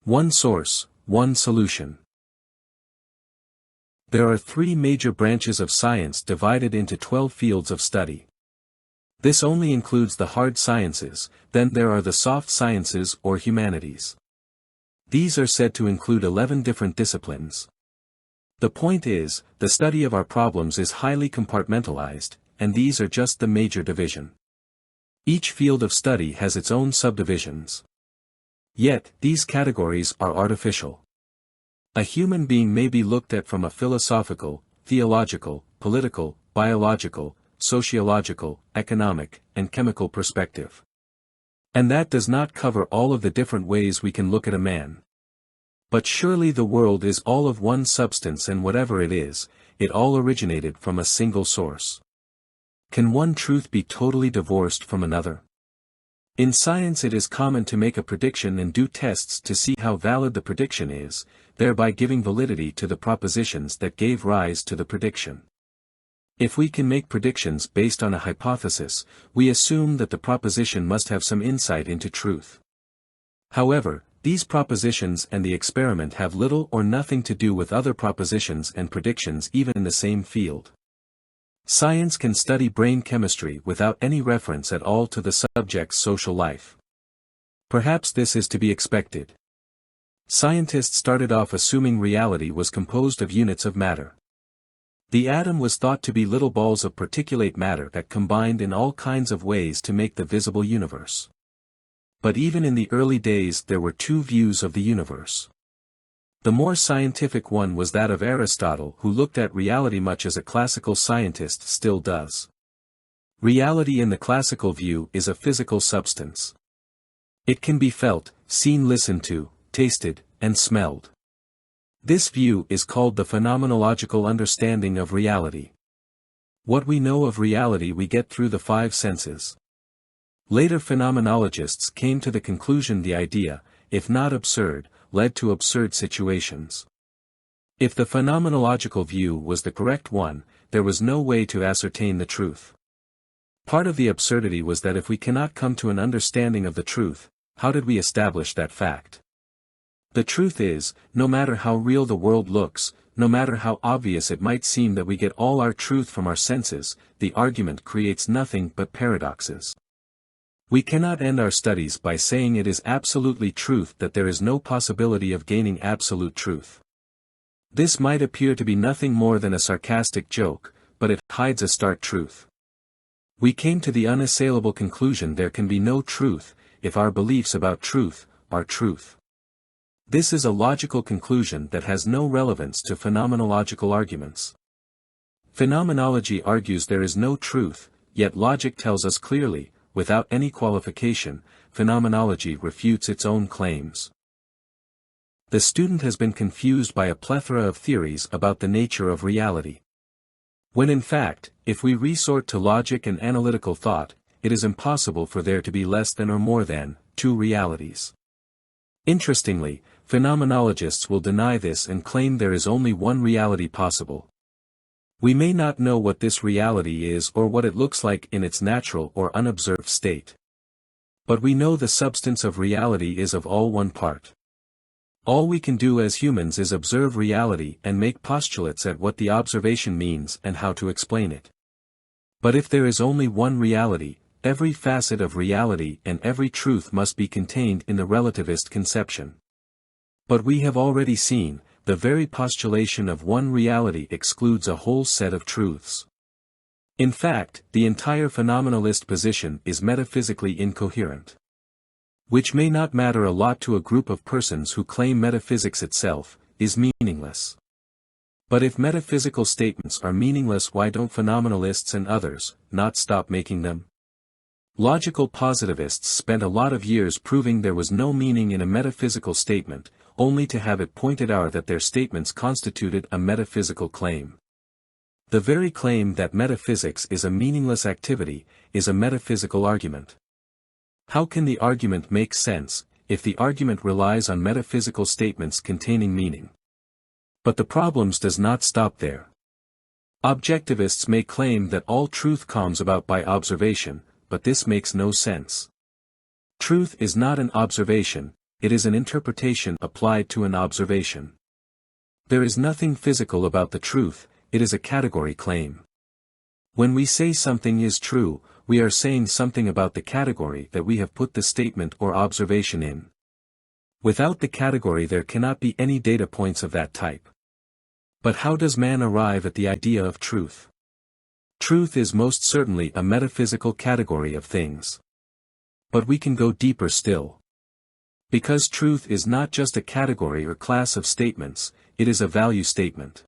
One source, one solution. There are 3 major branches of science divided into 12 fields of study. This only includes the hard sciences, then there are the soft sciences or humanities. These are said to include 11 different disciplines. The point is, the study of our problems is highly compartmentalized, and these are just the major division. Each field of study has its own subdivisions. Yet, these categories are artificial. A human being may be looked at from a philosophical, theological, political, biological, sociological, economic, and chemical perspective. And that does not cover all of the different ways we can look at a man. But surely the world is all of one substance, and whatever it is, it all originated from a single source. Can one truth be totally divorced from another? In science it is common to make a prediction and do tests to see how valid the prediction is, thereby giving validity to the propositions that gave rise to the prediction. If we can make predictions based on a hypothesis, we assume that the proposition must have some insight into truth. However, these propositions and the experiment have little or nothing to do with other propositions and predictions even in the same field. Science can study brain chemistry without any reference at all to the subject's social life. Perhaps this is to be expected. Scientists started off assuming reality was composed of units of matter. The atom was thought to be little balls of particulate matter that combined in all kinds of ways to make the visible universe. But even in the early days there were 2 views of the universe. The more scientific one was that of Aristotle, who looked at reality much as a classical scientist still does. Reality in the classical view is a physical substance. It can be felt, seen, listened to, tasted, and smelled. This view is called the phenomenological understanding of reality. What we know of reality we get through the 5 senses. Later phenomenologists came to the conclusion the idea, if not absurd, led to absurd situations. If the phenomenological view was the correct one, there was no way to ascertain the truth. Part of the absurdity was that if we cannot come to an understanding of the truth, how did we establish that fact? The truth is, no matter how real the world looks, no matter how obvious it might seem that we get all our truth from our senses, the argument creates nothing but paradoxes. We cannot end our studies by saying it is absolutely truth that there is no possibility of gaining absolute truth. This might appear to be nothing more than a sarcastic joke, but it hides a stark truth. We came to the unassailable conclusion there can be no truth, if our beliefs about truth are truth. This is a logical conclusion that has no relevance to phenomenological arguments. Phenomenology argues there is no truth, yet logic tells us clearly, without any qualification, phenomenology refutes its own claims. The student has been confused by a plethora of theories about the nature of reality. When in fact, if we resort to logic and analytical thought, it is impossible for there to be less than or more than 2 realities. Interestingly, phenomenologists will deny this and claim there is only one reality possible. We may not know what this reality is or what it looks like in its natural or unobserved state. But we know the substance of reality is of all one part. All we can do as humans is observe reality and make postulates at what the observation means and how to explain it. But if there is only one reality, every facet of reality and every truth must be contained in the relativist conception. But we have already seen, the very postulation of one reality excludes a whole set of truths. In fact, the entire phenomenalist position is metaphysically incoherent. Which may not matter a lot to a group of persons who claim metaphysics itself is meaningless. But if metaphysical statements are meaningless, why don't phenomenalists and others not stop making them? Logical positivists spent a lot of years proving there was no meaning in a metaphysical statement, only to have it pointed out that their statements constituted a metaphysical claim. The very claim that metaphysics is a meaningless activity is a metaphysical argument. How can the argument make sense, if the argument relies on metaphysical statements containing meaning? But the problems does not stop there. Objectivists may claim that all truth comes about by observation, but this makes no sense. Truth is not an observation, it is an interpretation applied to an observation. There is nothing physical about the truth, it is a category claim. When we say something is true, we are saying something about the category that we have put the statement or observation in. Without the category there cannot be any data points of that type. But how does man arrive at the idea of truth? Truth is most certainly a metaphysical category of things. But we can go deeper still. Because truth is not just a category or class of statements, it is a value statement.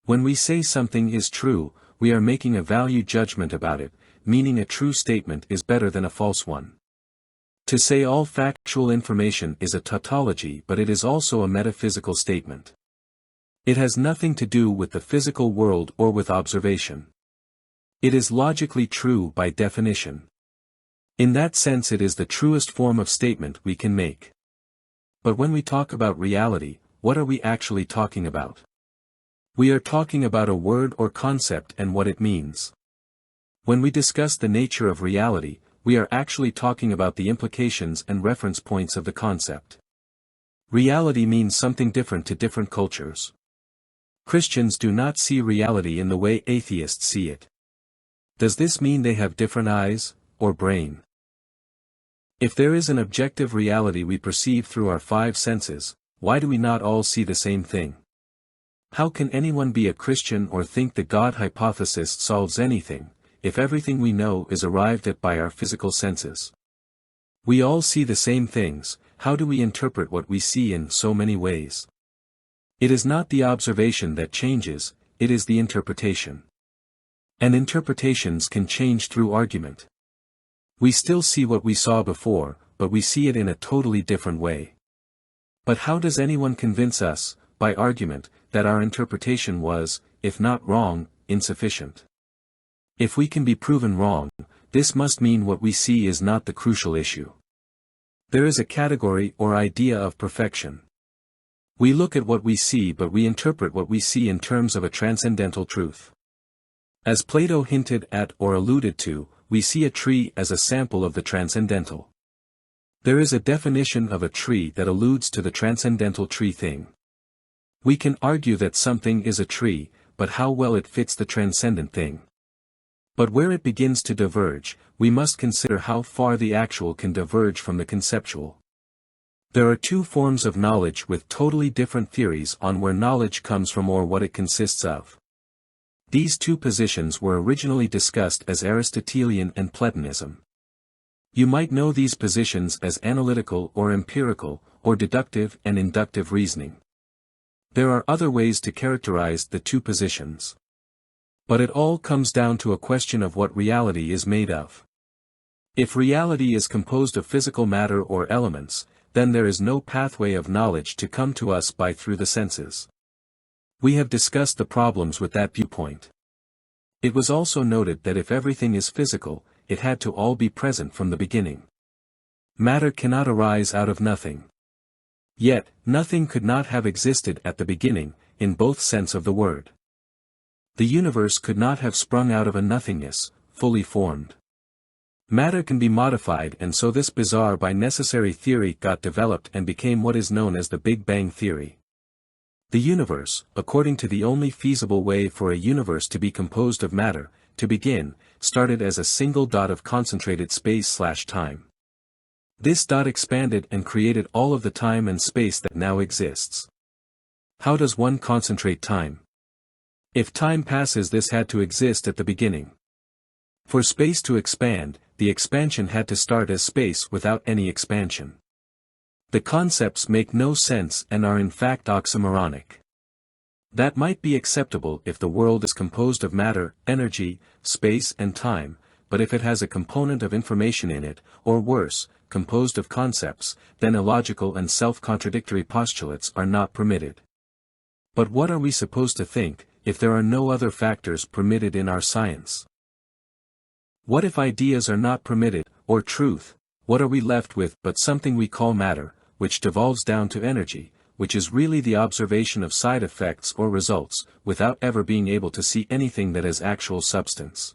When we say something is true, we are making a value judgment about it, meaning a true statement is better than a false one. To say all factual information is a tautology, but it is also a metaphysical statement. It has nothing to do with the physical world or with observation. It is logically true by definition. In that sense it is the truest form of statement we can make. But when we talk about reality, what are we actually talking about? We are talking about a word or concept and what it means. When we discuss the nature of reality, we are actually talking about the implications and reference points of the concept. Reality means something different to different cultures. Christians do not see reality in the way atheists see it. Does this mean they have different eyes, or brain? If there is an objective reality we perceive through our five senses, why do we not all see the same thing? How can anyone be a Christian or think the God hypothesis solves anything, if everything we know is arrived at by our physical senses? We all see the same things, how do we interpret what we see in so many ways? It is not the observation that changes, it is the interpretation. And interpretations can change through argument. We still see what we saw before, but we see it in a totally different way. But how does anyone convince us, by argument, that our interpretation was, if not wrong, insufficient? If we can be proven wrong, this must mean what we see is not the crucial issue. There is a category or idea of perfection. We look at what we see but we interpret what we see in terms of a transcendental truth. As Plato hinted at or alluded to, we see a tree as a sample of the transcendental. There is a definition of a tree that alludes to the transcendental tree thing. We can argue that something is a tree, but how well it fits the transcendent thing. But where it begins to diverge, we must consider how far the actual can diverge from the conceptual. There are two forms of knowledge with totally different theories on where knowledge comes from or what it consists of. These two positions were originally discussed as Aristotelian and Platonism. You might know these positions as analytical or empirical, or deductive and inductive reasoning. There are other ways to characterize the two positions. But it all comes down to a question of what reality is made of. If reality is composed of physical matter or elements, then there is no pathway of knowledge to come to us by through the senses. We have discussed the problems with that viewpoint. It was also noted that if everything is physical, it had to all be present from the beginning. Matter cannot arise out of nothing. Yet, nothing could not have existed at the beginning, in both sense of the word. The universe could not have sprung out of a nothingness, fully formed. Matter can be modified, and so this bizarre by necessary theory got developed and became what is known as the Big Bang theory. The universe, according to the only feasible way for a universe to be composed of matter, to begin, started as a single dot of concentrated space/time. This dot expanded and created all of the time and space that now exists. How does one concentrate time? If time passes, this had to exist at the beginning. For space to expand, the expansion had to start as space without any expansion. The concepts make no sense and are in fact oxymoronic. That might be acceptable if the world is composed of matter, energy, space and time, but if it has a component of information in it, or worse, composed of concepts, then illogical and self-contradictory postulates are not permitted. But what are we supposed to think, if there are no other factors permitted in our science? What if ideas are not permitted, or truth? What are we left with but something we call matter, which devolves down to energy, which is really the observation of side effects or results, without ever being able to see anything that has actual substance?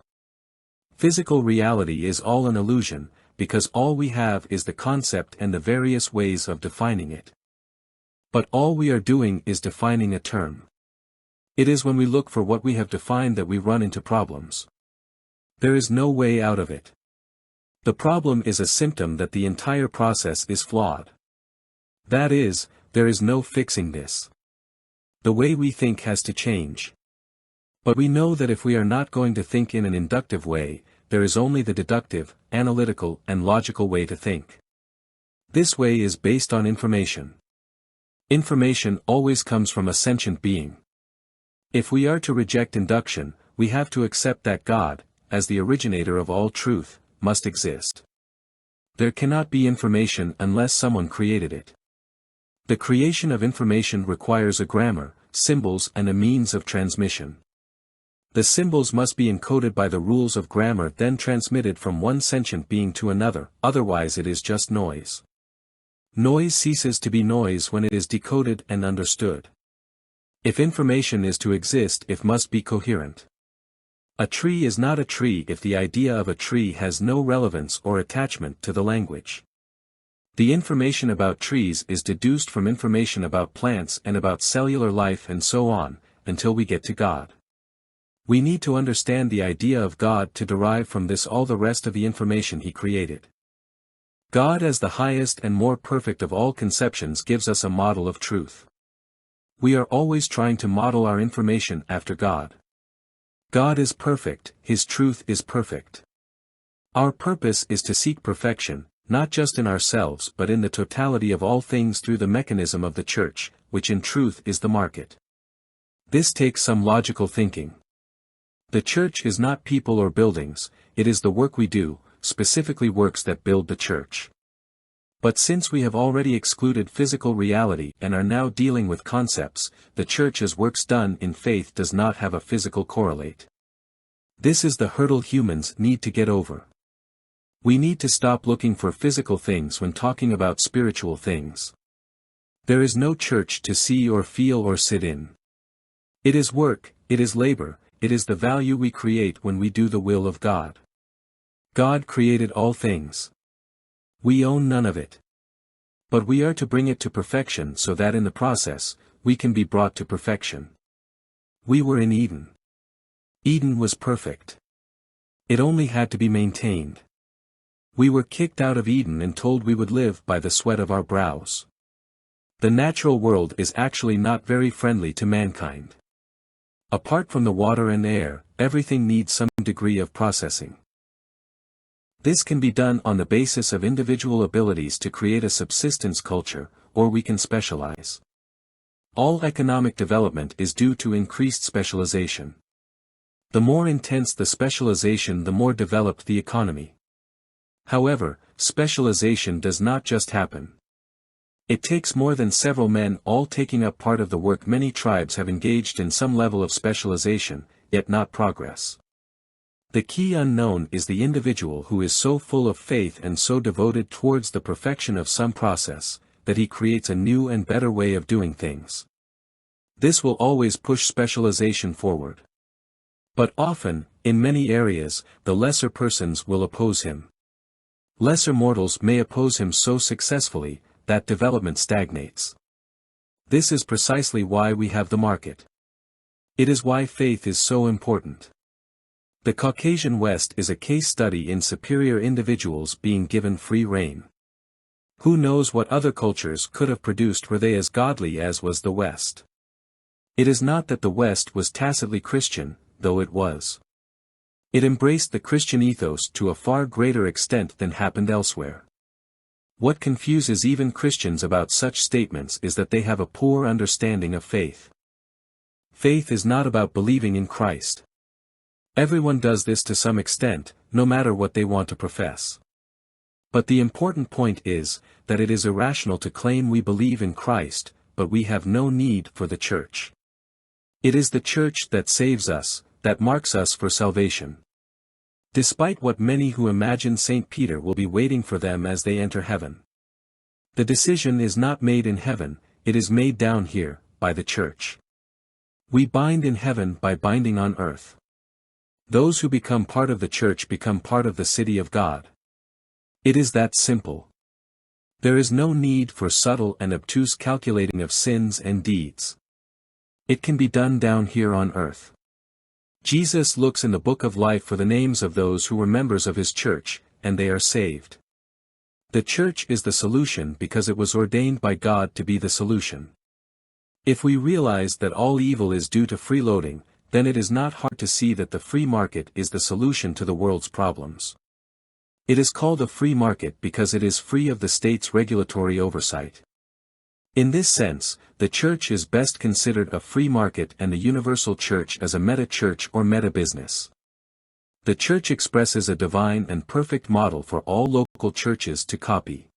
Physical reality is all an illusion, because all we have is the concept and the various ways of defining it. But all we are doing is defining a term. It is when we look for what we have defined that we run into problems. There is no way out of it. The problem is a symptom that the entire process is flawed. That is, there is no fixing this. The way we think has to change. But we know that if we are not going to think in an inductive way, there is only the deductive, analytical, and logical way to think. This way is based on information. Information always comes from a sentient being. If we are to reject induction, we have to accept that God, as the originator of all truth, must exist. There cannot be information unless someone created it. The creation of information requires a grammar, symbols, and a means of transmission. The symbols must be encoded by the rules of grammar, then transmitted from one sentient being to another, otherwise it is just noise. Noise ceases to be noise when it is decoded and understood. If information is to exist, it must be coherent. A tree is not a tree if the idea of a tree has no relevance or attachment to the language. The information about trees is deduced from information about plants and about cellular life and so on, until we get to God. We need to understand the idea of God to derive from this all the rest of the information He created. God as the highest and more perfect of all conceptions gives us a model of truth. We are always trying to model our information after God. God is perfect, His truth is perfect. Our purpose is to seek perfection, not just in ourselves but in the totality of all things through the mechanism of the church, which in truth is the market. This takes some logical thinking. The church is not people or buildings, it is the work we do, specifically works that build the church. But since we have already excluded physical reality and are now dealing with concepts, the church as works done in faith does not have a physical correlate. This is the hurdle humans need to get over. We need to stop looking for physical things when talking about spiritual things. There is no church to see or feel or sit in. It is work, it is labor, it is the value we create when we do the will of God. God created all things. We own none of it. But we are to bring it to perfection so that in the process, we can be brought to perfection. We were in Eden. Eden was perfect. It only had to be maintained. We were kicked out of Eden and told we would live by the sweat of our brows. The natural world is actually not very friendly to mankind. Apart from the water and air, everything needs some degree of processing. This can be done on the basis of individual abilities to create a subsistence culture, or we can specialize. All economic development is due to increased specialization. The more intense the specialization, the more developed the economy. However, specialization does not just happen. It takes more than several men all taking up part of the work. Many tribes have engaged in some level of specialization, yet not progress. The key unknown is the individual who is so full of faith and so devoted towards the perfection of some process, that he creates a new and better way of doing things. This will always push specialization forward. But often, in many areas, the lesser persons will oppose him. Lesser mortals may oppose him so successfully, that development stagnates. This is precisely why we have the market. It is why faith is so important. The Caucasian West is a case study in superior individuals being given free rein. Who knows what other cultures could have produced were they as godly as was the West. It is not that the West was tacitly Christian, though it was. It embraced the Christian ethos to a far greater extent than happened elsewhere. What confuses even Christians about such statements is that they have a poor understanding of faith. Faith is not about believing in Christ. Everyone does this to some extent, no matter what they want to profess. But the important point is, that it is irrational to claim we believe in Christ, but we have no need for the church. It is the church that saves us, that marks us for salvation. Despite what many who imagine St. Peter will be waiting for them as they enter heaven. The decision is not made in heaven, it is made down here, by the church. We bind in heaven by binding on earth. Those who become part of the church become part of the city of God. It is that simple. There is no need for subtle and obtuse calculating of sins and deeds. It can be done down here on earth. Jesus looks in the book of life for the names of those who were members of his church, and they are saved. The church is the solution because it was ordained by God to be the solution. If we realize that all evil is due to freeloading, then it is not hard to see that the free market is the solution to the world's problems. It is called a free market because it is free of the state's regulatory oversight. In this sense, the church is best considered a free market and the universal church as a meta-church or meta-business. The church expresses a divine and perfect model for all local churches to copy.